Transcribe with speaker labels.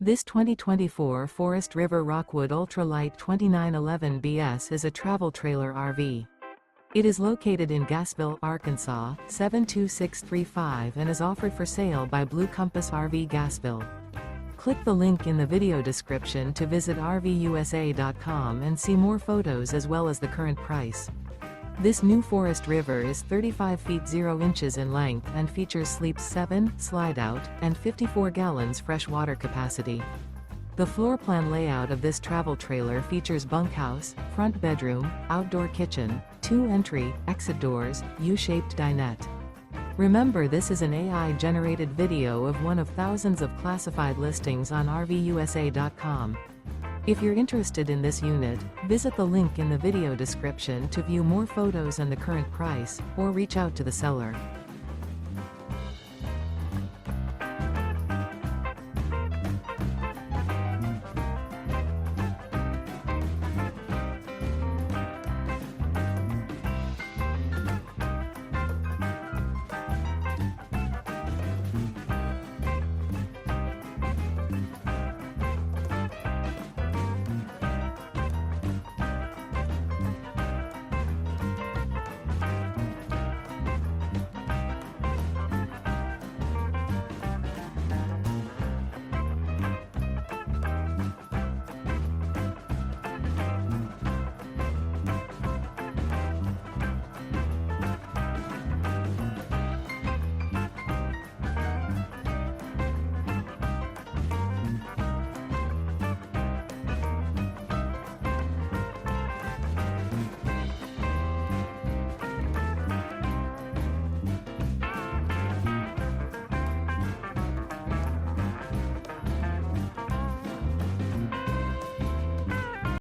Speaker 1: This 2024 Forest River Rockwood Ultralight 2911 BS is a travel trailer RV. It is located in Gassville, Arkansas, 72635 and is offered for sale by Blue Compass RV Gassville. Click the link in the video description to visit RVUSA.com and see more photos as well as the current price. This new Forest River is 35 feet 0 inches in length and features sleeps 7, Slideout, and 54 gallons fresh water capacity. The floor plan layout of this travel trailer features bunkhouse, front bedroom, outdoor kitchen, 2 entry, exit doors, U-shaped dinette. Remember, this is an AI-generated video of one of thousands of classified listings on RVUSA.com. If you're interested in this unit, visit the link in the video description to view more photos and the current price, or reach out to the seller.